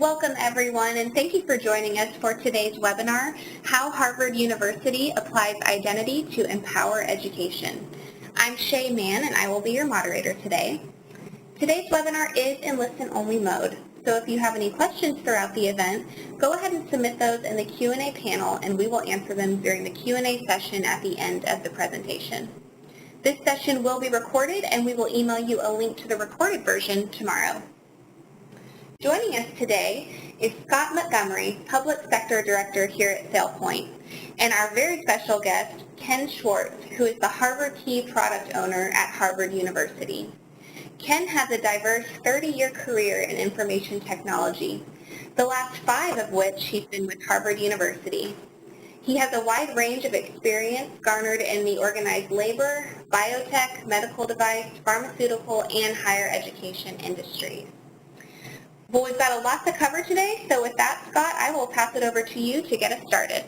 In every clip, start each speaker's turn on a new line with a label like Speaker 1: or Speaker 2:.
Speaker 1: Welcome everyone, and thank you for joining us for today's webinar, How Harvard University Applies Identity to Empower Education. I'm Shay Mann, and I will be your moderator today. Today's webinar is in listen-only mode, so if you have any questions throughout the event, go ahead and submit those in the Q&A panel, and we will answer them during the Q&A session at the end of the presentation. This session will be recorded, and we will email you a link to the recorded version tomorrow. Joining us today is Scott Montgomery, Public Sector Director here at SailPoint, and our very special guest, Ken Schwartz, who is the Harvard Key Product Owner at Harvard University. Ken has a diverse 30-year career in information technology, the last 5 of which he's been with Harvard University. He has a wide range of experience garnered in the organized labor, biotech, medical device, pharmaceutical, and higher education industries. Well, we've got a lot to cover today, so with that, Scott, I will pass it over to you to get us started.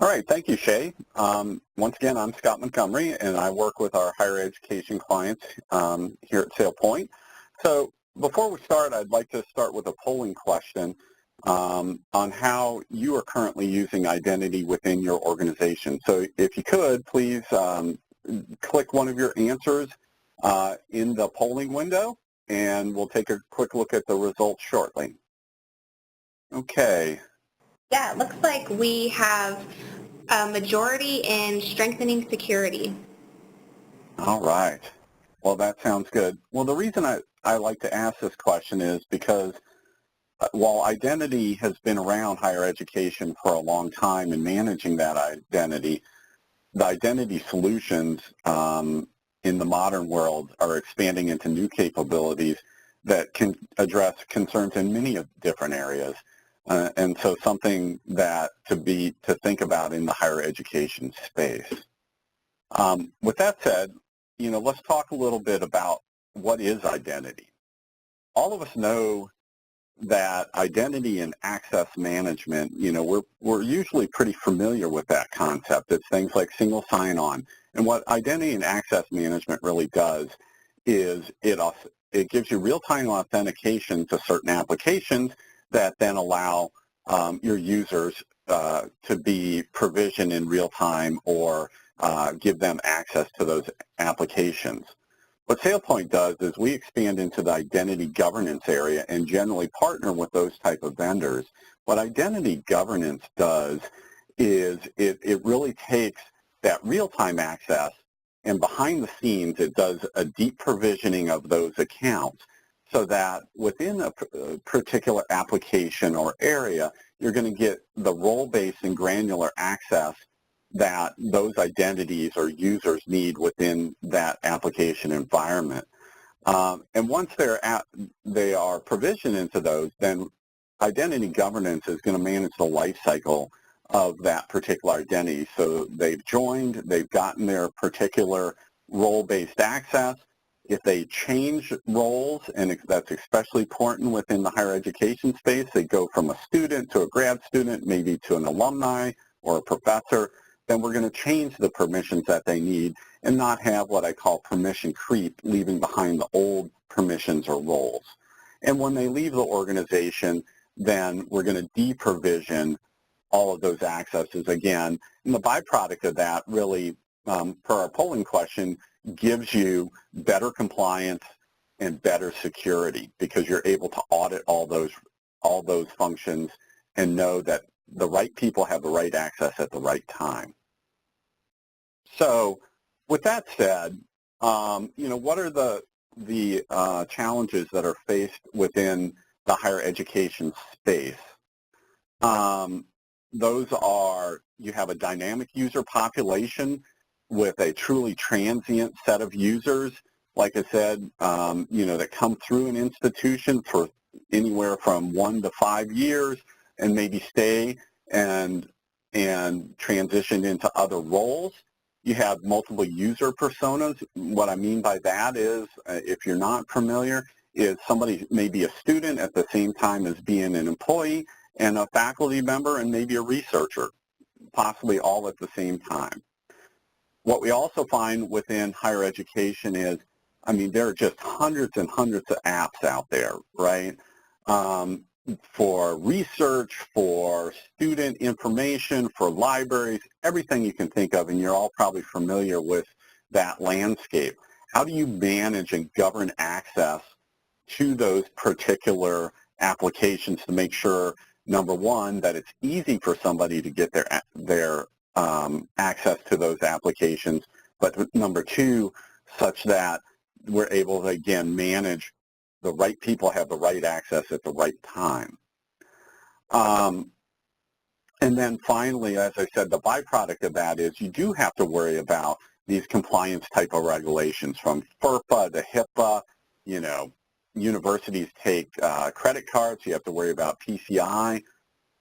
Speaker 2: All right, thank you, Shay. Once again, I'm Scott Montgomery, and I work with our higher education clients here at SailPoint. So before we start, I'd like to start with a polling question on how you are currently using identity within your organization. So if you could, please click one of your answers in the polling window, and we'll take a quick look at the results shortly. Okay.
Speaker 1: Yeah, it looks like we have a majority in strengthening security.
Speaker 2: All right. Well, that sounds good. Well, the reason I like to ask this question is because while identity has been around higher education for a long time and managing that identity, the identity solutions in the modern world are expanding into new capabilities that can address concerns in many different areas. And so something that to think about in the higher education space. With that said, let's talk a little bit about what is identity. All of us know that identity and access management, we're usually pretty familiar with that concept. It's things like single sign-on. And what identity and access management really does is it gives you real-time authentication to certain applications that then allow your users to be provisioned in real time or give them access to those applications. What SailPoint does is we expand into the identity governance area and generally partner with those type of vendors. What identity governance does is it really takes that real-time access, and behind the scenes it does a deep provisioning of those accounts so that within a particular application or area, you're going to get the role-based and granular access that those identities or users need within that application environment. And once they are provisioned into those, then identity governance is going to manage the life cycle of that particular identity. So they've joined, they've gotten their particular role-based access. If they change roles, and that's especially important within the higher education space, they go from a student to a grad student, maybe to an alumni or a professor, then we're going to change the permissions that they need and not have what I call permission creep, leaving behind the old permissions or roles. And when they leave the organization, then we're going to deprovision all of those accesses again. And the byproduct of that really, per our polling question, gives you better compliance and better security because you're able to audit all those functions and know that the right people have the right access at the right time. So with that said, what are the challenges that are faced within the higher education space? Those are, you have a dynamic user population with a truly transient set of users, like I said, that come through an institution for anywhere from 1 to 5 years and maybe stay and transition into other roles. You have multiple user personas. What I mean by that is, if you're not familiar, is somebody may be a student at the same time as being an employee and a faculty member and maybe a researcher, possibly all at the same time. What we also find within higher education is, there are just hundreds and hundreds of apps out there, right? for research, for student information, for libraries, everything you can think of, and you're all probably familiar with that landscape. How do you manage and govern access to those particular applications to make sure, number one, that it's easy for somebody to get their access to those applications, but number two, such that we're able to, again, manage the right people have the right access at the right time. And then finally, as I said, the byproduct of that is you do have to worry about these compliance type of regulations from FERPA to HIPAA. You know, universities take credit cards. You have to worry about PCI,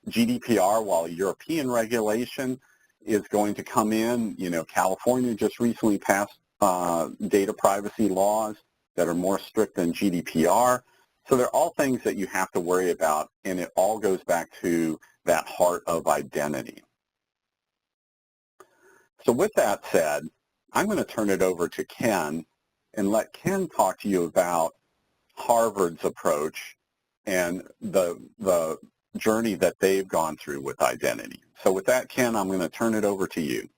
Speaker 2: GDPR, while European regulation is going to come in. You know, California just recently passed data privacy laws that are more strict than GDPR. So they're all things that you have to worry about, and it all goes back to that heart of identity. So with that said, I'm going to turn it over to Ken and let Ken talk to you about Harvard's approach and the journey that they've gone through with identity. So with that, Ken, I'm going to turn it over to you.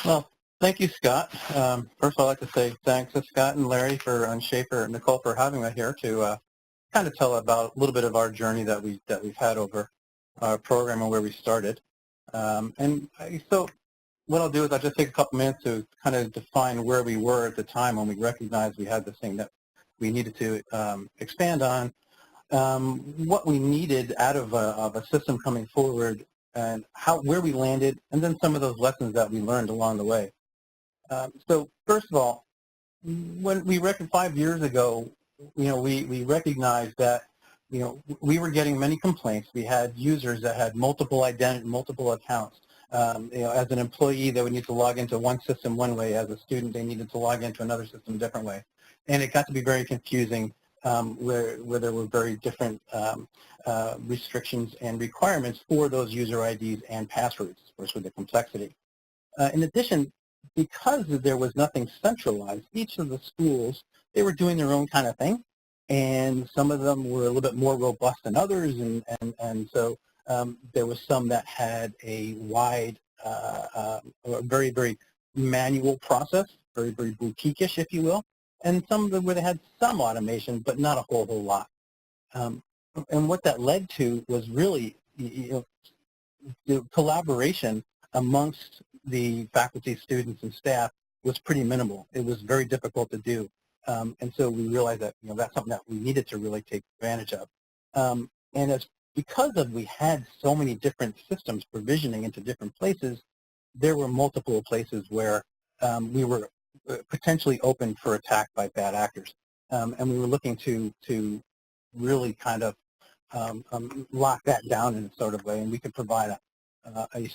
Speaker 3: Well, thank you, Scott. First, I'd like to say thanks to Scott and Larry and Schaefer and Nicole for having me here to kind of tell about a little bit of our journey that we've had over our program and where we started. So what I'll do is I'll just take a couple minutes to kind of define where we were at the time when we recognized we had this thing that we needed to expand on, what we needed out of a system coming forward, and where we landed, and then some of those lessons that we learned along the way. So first of all, when we reckoned 5 years ago, we recognized that, we were getting many complaints. We had users that had multiple accounts. As an employee, they would need to log into one system one way. As a student, they needed to log into another system a different way. And it got to be very confusing, where there were very different restrictions and requirements for those user IDs and passwords, of course, with the complexity. In addition, because there was nothing centralized, each of the schools, they were doing their own kind of thing, and some of them were a little bit more robust than others, and so there was some that had a wide, very, very manual process, very, very boutique-ish, if you will, and some of them where they had some automation, but not a whole lot. And what that led to was really, the collaboration amongst the faculty, students, and staff was pretty minimal. It was very difficult to do. And so we realized that, that's something that we needed to really take advantage of. And because we had so many different systems provisioning into different places, there were multiple places where we were potentially open for attack by bad actors. And we were looking to really kind of lock that down in a sort of way, and we could provide a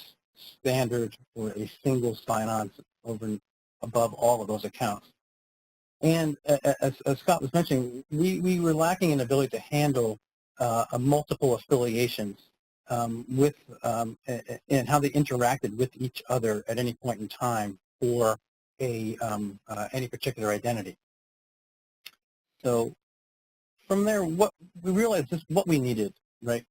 Speaker 3: standard or a single sign-on over and above all of those accounts. And as Scott was mentioning, we were lacking an ability to handle multiple affiliations with and how they interacted with each other at any point in time for any particular identity. So from there, what we realized is what we needed, right?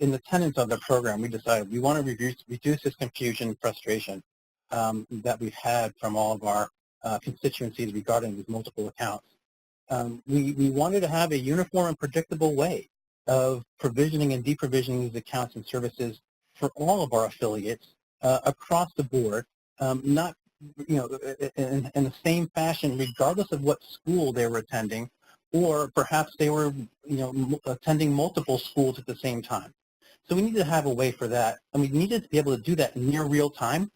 Speaker 3: In the tenets of the program, we decided we want to reduce this confusion and frustration that we've had from all of our constituencies regarding these multiple accounts. We wanted to have a uniform and predictable way of provisioning and deprovisioning these accounts and services for all of our affiliates across the board, not in the same fashion, regardless of what school they were attending, or perhaps they were attending multiple schools at the same time. So we needed to have a way for that, and we needed to be able to do that in near real time,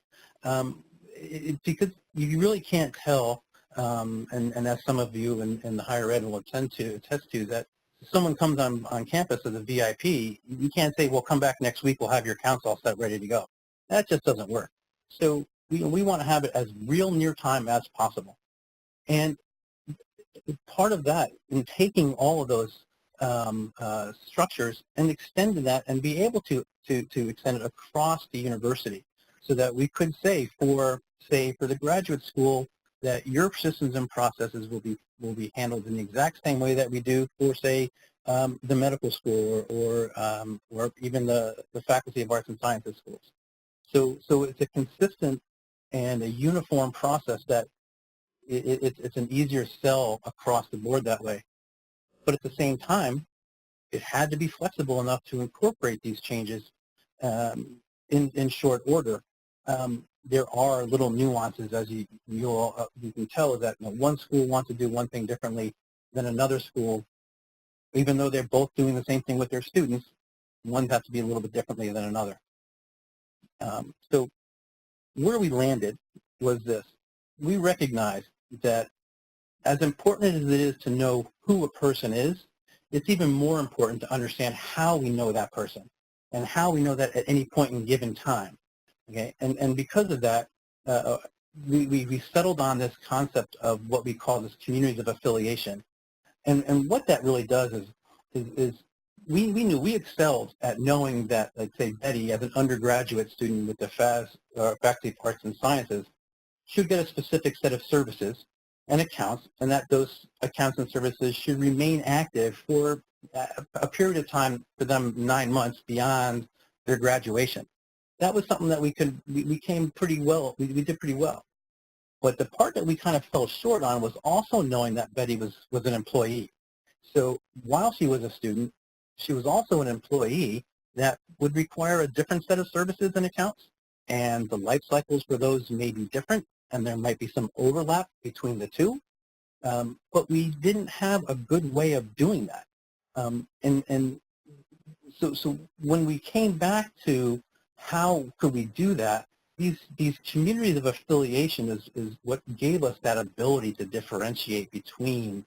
Speaker 3: because you really can't tell, and as some of you in the higher ed will attest to, that if someone comes on campus as a VIP, you can't say, well, come back next week, we'll have your accounts all set, ready to go. That just doesn't work. So we want to have it as real near time as possible. And part of that, in taking all of those structures and extending that and be able to extend it across the university, so that we could say for the graduate school, that your systems and processes will be handled in the exact same way that we do for, say, the medical school or even the Faculty of Arts and Sciences schools. So it's a consistent and a uniform process that it's an easier sell across the board that way. But at the same time, it had to be flexible enough to incorporate these changes in short order. There are little nuances, as you can tell, that one school wants to do one thing differently than another school, even though they're both doing the same thing with their students. One has to be a little bit differently than another. So where we landed was this. We recognized that as important as it is to know who a person is, it's even more important to understand how we know that person and how we know that at any point in given time. Okay, and because of that, we settled on this concept of what we call this communities of affiliation. And what that really does is we knew we excelled at knowing that, let's say, Betty, as an undergraduate student with the Faculty of Arts and Sciences, should get a specific set of services and accounts, and that those accounts and services should remain active for a period of time, for them 9 months beyond their graduation. That was something that we did pretty well. But the part that we kind of fell short on was also knowing that Betty was an employee. So while she was a student, she was also an employee that would require a different set of services and accounts, and the life cycles for those may be different, and there might be some overlap between the two, but we didn't have a good way of doing that. So when we came back to how could we do that, these communities of affiliation is what gave us that ability to differentiate between,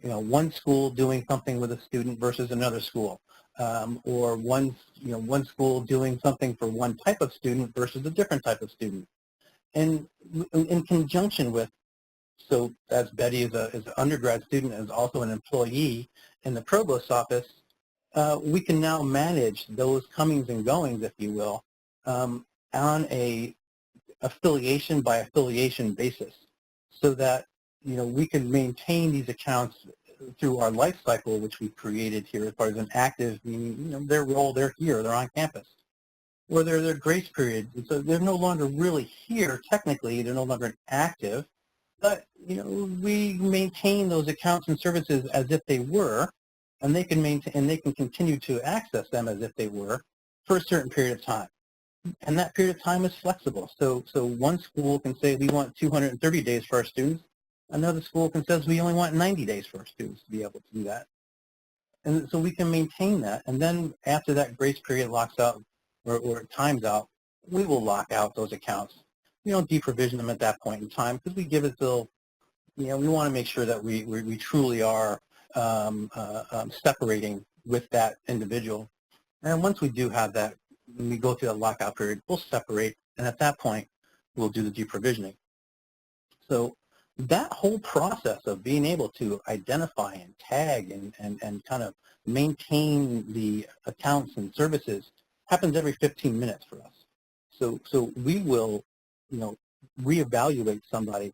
Speaker 3: one school doing something with a student versus another school, or one school doing something for one type of student versus a different type of student. And in conjunction with, so as Betty is an undergrad student and is also an employee in the provost's office, we can now manage those comings and goings, if you will, on a affiliation by affiliation basis, so that we can maintain these accounts through our life cycle, which we've created here as far as an active, meaning their role, they're here, they're on campus, or their grace period, so they're no longer really here technically, they're no longer active, but we maintain those accounts and services as if they were, and they can maintain and they can continue to access them as if they were for a certain period of time. And that period of time is flexible. So one school can say we want 230 days for our students. Another school can say we only want 90 days for our students to be able to do that. And so we can maintain that. And then after that grace period locks out or times out, we will lock out those accounts. We don't deprovision them at that point in time because we give it till, we want to make sure that we truly are separating with that individual. And once we do have that, when we go through that lockout period, we'll separate, and at that point, we'll do the deprovisioning. So that whole process of being able to identify and tag and kind of maintain the accounts and services happens every 15 minutes for us. So we will, reevaluate somebody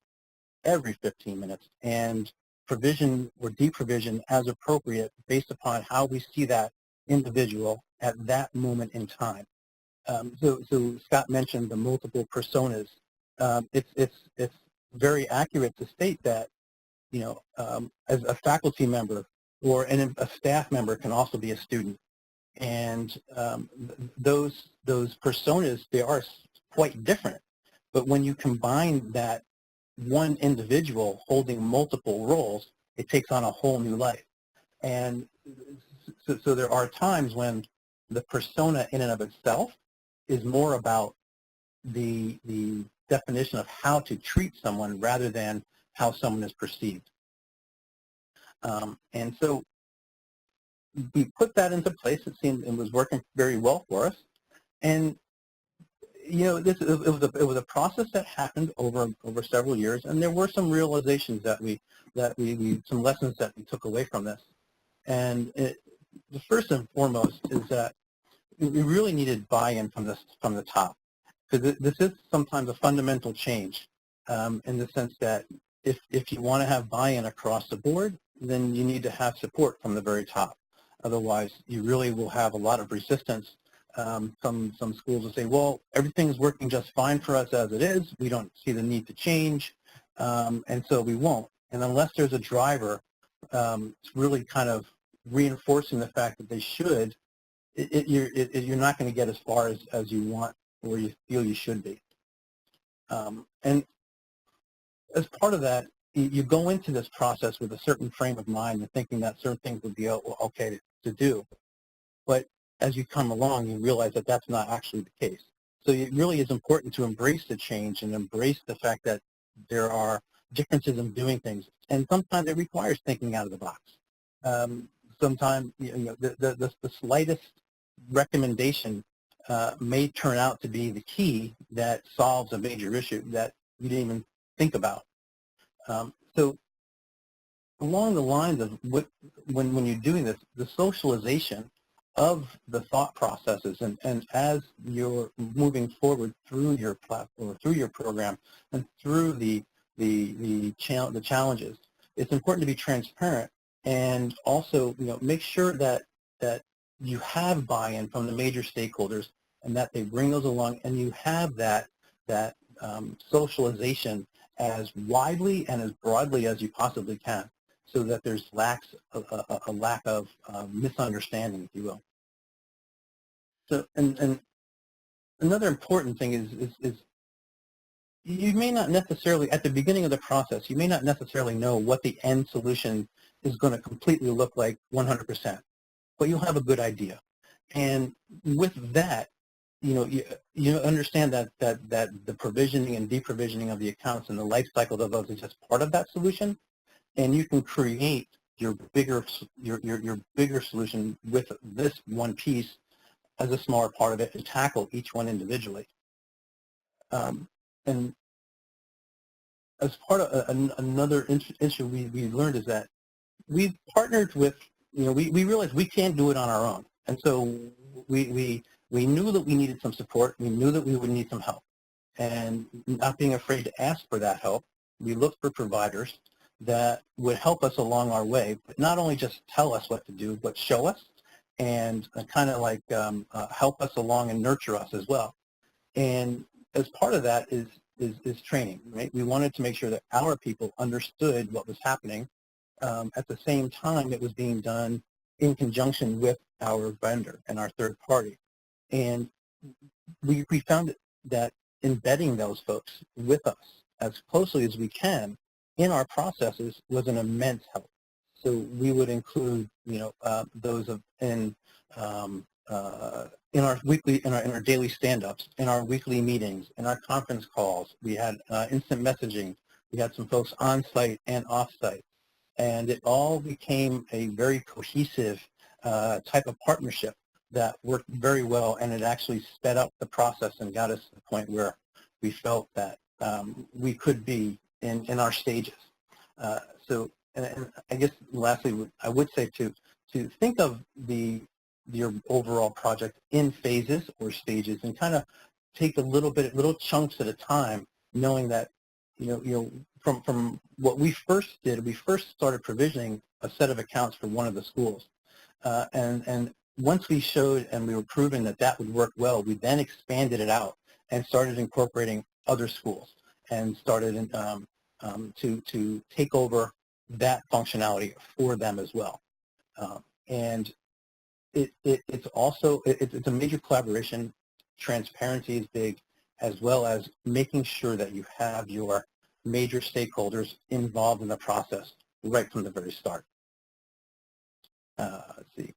Speaker 3: every 15 minutes and provision or deprovision as appropriate based upon how we see that individual at that moment in time. So Scott mentioned the multiple personas. It's very accurate to state that, as a faculty member or a staff member can also be a student. And those personas, they are quite different. But when you combine that one individual holding multiple roles, it takes on a whole new life. And so there are times when the persona in and of itself is more about the definition of how to treat someone rather than how someone is perceived. And so we put that into place. It seemed it was working very well for us. And it was a process that happened over several years, and there were some realizations that we some lessons that we took away from this. And the first and foremost is that we really needed buy-in from the top, because this is sometimes a fundamental change. in the sense that if you want to have buy-in across the board, then you need to have support from the very top. Otherwise, you really will have a lot of resistance. Some schools will say, well, everything's working just fine for us as it is. We don't see the need to change, and so we won't. And unless there's a driver really kind of reinforcing the fact that they should, you're not going to get as far as you want or you feel you should be. And as part of that, you go into this process with a certain frame of mind and thinking that certain things would be okay to do. But as you come along, you realize that that's not actually the case. So it really is important to embrace the change and embrace the fact that there are differences in doing things. And sometimes it requires thinking out of the box. Sometimes the slightest recommendation may turn out to be the key that solves a major issue that you didn't even think about. So along the lines of when you're doing this, the socialization of the thought processes and as you're moving forward through your platform, through your program, and through the challenges, it's important to be transparent and also make sure that you have buy-in from the major stakeholders and that they bring those along, and you have that socialization as widely and as broadly as you possibly can, so that there's a lack of misunderstanding, if you will. So, and another important thing is you may not necessarily, at the beginning of the process, you may not necessarily know what the end solution is going to completely look like 100%, but you'll have a good idea. And with that, you understand that the provisioning and deprovisioning of the accounts and the life cycle of those is just part of that solution, and you can create your bigger solution with this one piece as a smaller part of it to tackle each one individually. And as part of another issue we learned is that we've partnered with, we realized we can't do it on our own, and so we knew that we needed some support. We knew that we would need some help, and not being afraid to ask for that help, we looked for providers that would help us along our way, but not only just tell us what to do, but show us and kind of like help us along and nurture us as well. And as part of that is training, right? We wanted to make sure that our people understood what was happening. At the same time, it was being done in conjunction with our vendor and our third party. And we found that embedding those folks with us as closely as we can in our processes was an immense help. So we would include, those in our weekly, in our daily stand-ups, in our weekly meetings, in our conference calls. We had instant messaging. We had some folks on-site and off-site, and it all became a very cohesive type of partnership that worked very well, and it actually sped up the process and got us to the point where we felt that we could be in our stages. So, and I guess lastly, I would say to think of your overall project in phases or stages, and kind of take little chunks at a time, knowing that from what we first did, we first started provisioning a set of accounts for one of the schools, and once we showed and we were proving that would work well, we then expanded it out and started incorporating other schools and started to take over that functionality for them as well. And it's also a major collaboration. Transparency is big, as well as making sure that you have your major stakeholders involved in the process right from the very start. Let's see.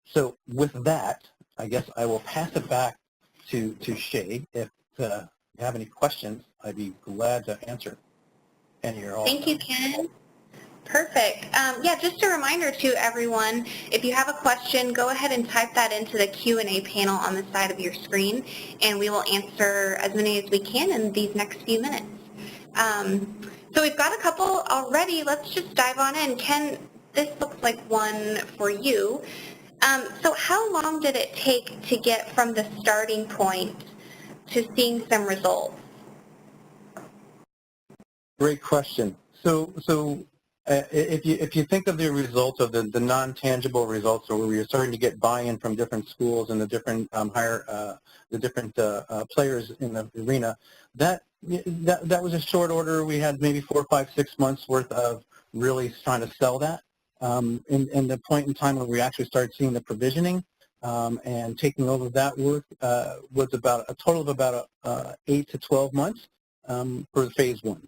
Speaker 3: So with that, I guess I will pass it back to Shay. If you have any questions, I'd be glad to answer any or all.
Speaker 1: Thank you, Ken. Perfect. Yeah, just a reminder to everyone, if you have a question, go ahead and type that into the Q&A panel on the side of your screen, and we will answer as many as we can in these next few minutes. So we've got a couple already. Let's just dive on in. Ken, this looks like one for you. So how long did it take to get from the starting point to seeing some results?
Speaker 3: Great question. If you think of the results of the non-tangible results, where we are starting to get buy-in from different schools and the different players in the arena, that was a short order. We had maybe 4, 5, 6 months worth of really trying to sell that. And the point in time when we actually started seeing the provisioning and taking over that work was about a total of about 8 to 12 months for phase 1.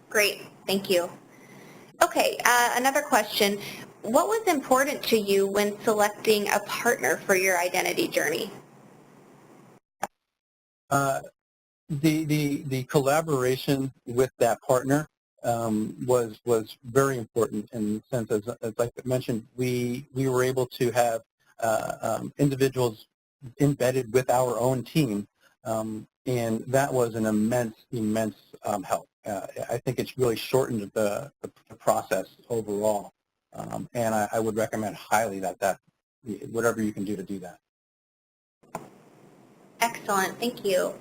Speaker 1: Great, thank you. Okay, another question. What was important to you when selecting a partner for your identity journey?
Speaker 3: The collaboration with that partner was very important in the sense, as I mentioned, we were able to have individuals embedded with our own team, and that was an immense help. I think it's really shortened the process overall, and I would recommend highly that whatever you can do to do that.
Speaker 1: Excellent, thank you.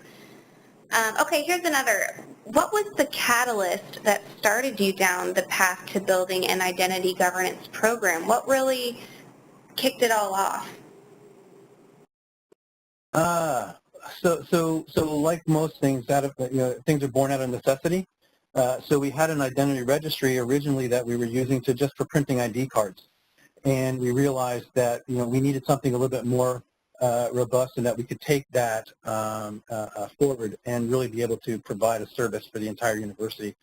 Speaker 1: Okay, here's another. What was the catalyst that started you down the path to building an identity governance program? What really kicked it all off?
Speaker 3: So like most things, things are born out of necessity. So we had an identity registry originally that we were using just for printing ID cards, and we realized that we needed something a little bit more robust, and that we could take that forward and really be able to provide a service for the entire university,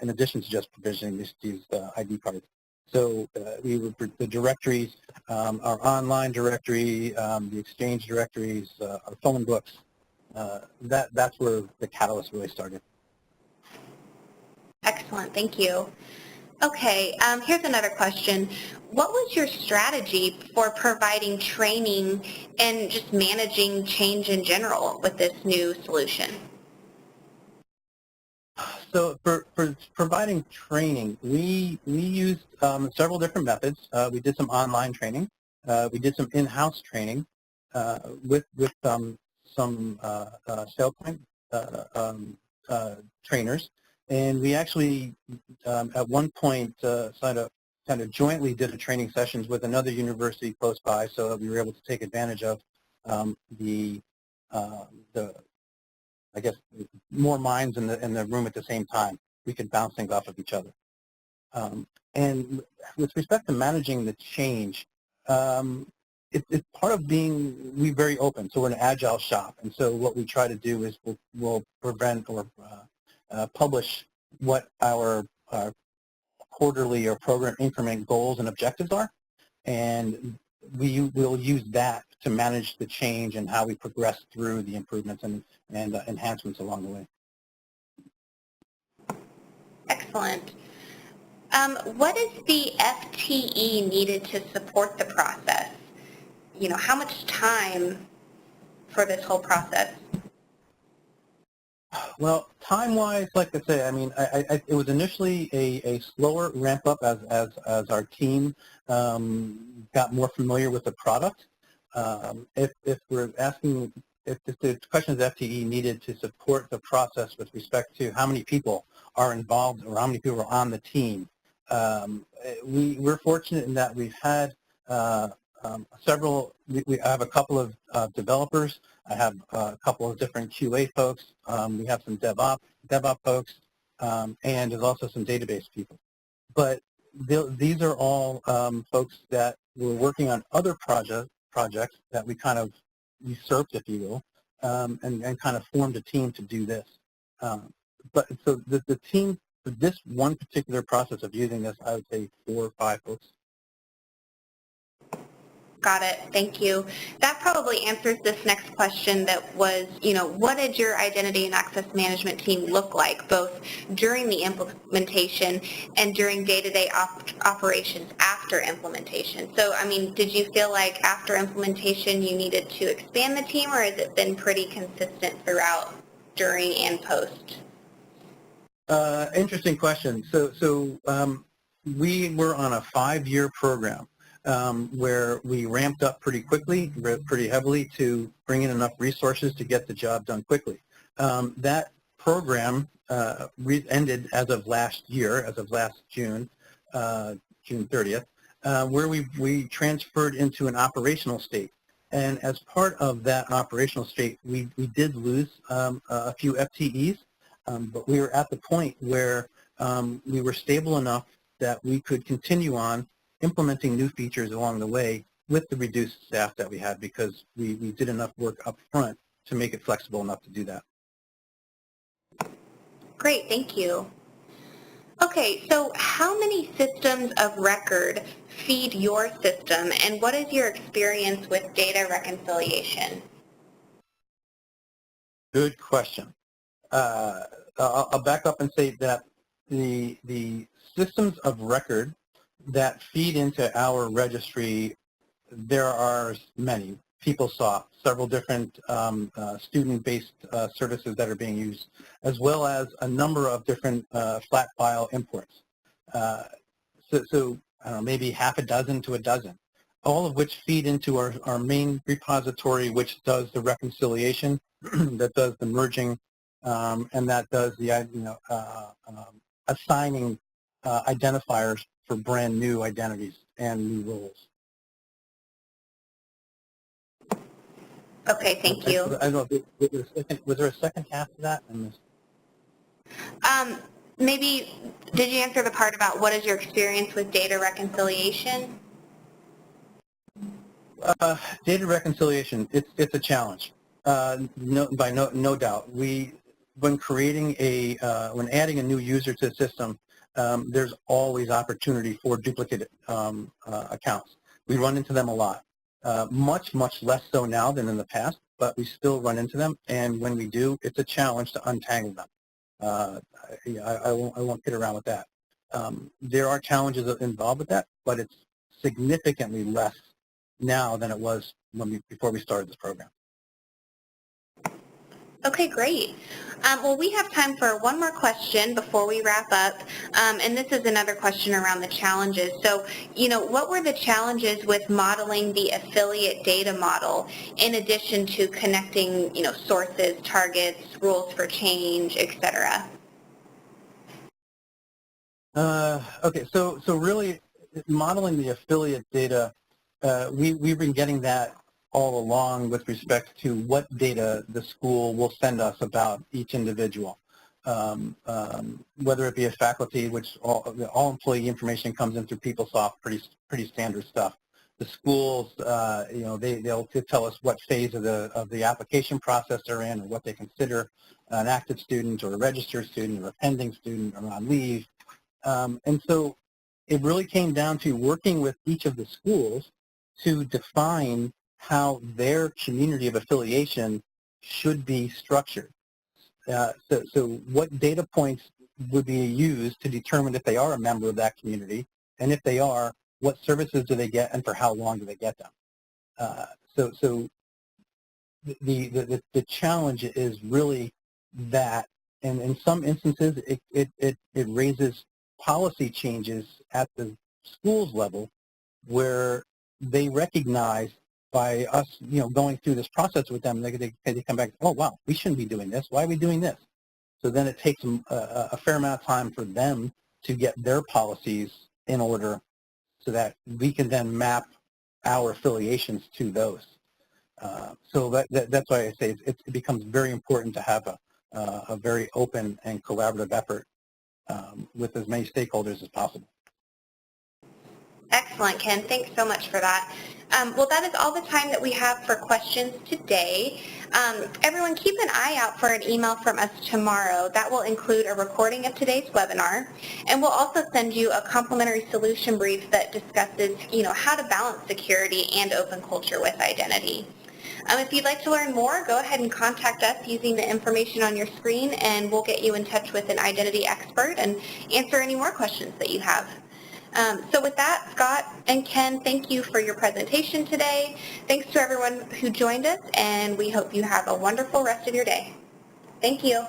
Speaker 3: in addition to just provisioning these ID cards. So the directories, our online directory, the exchange directories, our phone books, that's where the catalyst really started.
Speaker 1: Excellent, thank you. Okay, here's another question. What was your strategy for providing training and just managing change in general with this new solution?
Speaker 3: So for providing training, we used several different methods. We did some online training. We did some in-house training with some SailPoint trainers. And we actually, at one point, kind of jointly did a training sessions with another university close by, so that we were able to take advantage of I guess, more minds in the room at the same time. We could bounce things off of each other. And with respect to managing the change, it's part of we're very open. So we're an agile shop, and so what we try to do is we'll prevent or publish what our quarterly or program increment goals and objectives are, and we will use that to manage the change and how we progress through the improvements and enhancements along the way.
Speaker 1: Excellent. What is the FTE needed to support the process? How much time for this whole process?
Speaker 3: Well, time-wise, like I say, I mean, it was initially a slower ramp-up as our team got more familiar with the product. If we're asking, if the question is FTE needed to support the process with respect to how many people are involved or how many people are on the team, we're fortunate in that we've had several. I have a couple of developers. I have a couple of different QA folks. We have some DevOps folks, and there's also some database people. But these are all folks that were working on other projects that we kind of usurped, if you will, and kind of formed a team to do this. But so the team for this one particular process of using this, I would say 4 or 5 folks.
Speaker 1: Got it. Thank you. That probably answers this next question that was, what did your identity and access management team look like, both during the implementation and during day-to-day operations after implementation? So, I mean, did you feel like after implementation you needed to expand the team, or has it been pretty consistent throughout, during, and post?
Speaker 3: Interesting question. So we were on a 5-year program. Where we ramped up pretty quickly, pretty heavily to bring in enough resources to get the job done quickly. That program ended as of last year, as of last June, June 30th, where we transferred into an operational state. And as part of that operational state, we did lose a few FTEs, but we were at the point where we were stable enough that we could continue on implementing new features along the way with the reduced staff that we had, because we did enough work up front to make it flexible enough to do that.
Speaker 1: Great, thank you. Okay, so how many systems of record feed your system, and what is your experience with data reconciliation?
Speaker 3: Good question. I'll back up and say that the systems of record that feed into our registry, there are many. PeopleSoft, several different student-based services that are being used, as well as a number of different flat file imports. So I don't know, maybe half a dozen to a dozen, all of which feed into our main repository, which does the reconciliation, that does the merging, and that does the assigning identifiers for brand new identities and new roles.
Speaker 1: Okay, thank you.
Speaker 3: I don't know, was there a second half to that?
Speaker 1: Maybe, did you answer the part about what is your experience with data reconciliation?
Speaker 3: Data reconciliation, it's a challenge, no doubt. When creating when adding a new user to the system, there's always opportunity for duplicate accounts. We run into them a lot. Much less so now than in the past, but we still run into them, and when we do, it's a challenge to untangle them. I won't kid around with that. There are challenges involved with that, but it's significantly less now than it was before we started this program.
Speaker 1: Okay, great. Well, we have time for one more question before we wrap up, and this is another question around the challenges. So, what were the challenges with modeling the affiliate data model in addition to connecting, sources, targets, rules for change, etc.?
Speaker 3: Okay, so really modeling the affiliate data, we've been getting that all along with respect to what data the school will send us about each individual, whether it be a faculty, which all employee information comes in through PeopleSoft, pretty standard stuff. The schools, they'll tell us what phase of the application process they're in, or what they consider an active student or a registered student or a pending student or on leave. And so it really came down to working with each of the schools to define how their community of affiliation should be structured. So what data points would be used to determine if they are a member of that community, and if they are, what services do they get and for how long do they get them? So the challenge is really that, and in some instances it raises policy changes at the schools level, where they recognize by us, going through this process with them, they come back, oh, wow, we shouldn't be doing this. Why are we doing this? So then it takes a fair amount of time for them to get their policies in order so that we can then map our affiliations to those. So that's why I say it becomes very important to have a very open and collaborative effort with as many stakeholders as possible.
Speaker 1: Excellent, Ken. Thanks so much for that. Well, that is all the time that we have for questions today. Everyone, keep an eye out for an email from us tomorrow. That will include a recording of today's webinar, and we'll also send you a complimentary solution brief that discusses, how to balance security and open culture with identity. If you'd like to learn more, go ahead and contact us using the information on your screen, and we'll get you in touch with an identity expert and answer any more questions that you have. So with that, Scott and Ken, thank you for your presentation today. Thanks to everyone who joined us, and we hope you have a wonderful rest of your day. Thank you.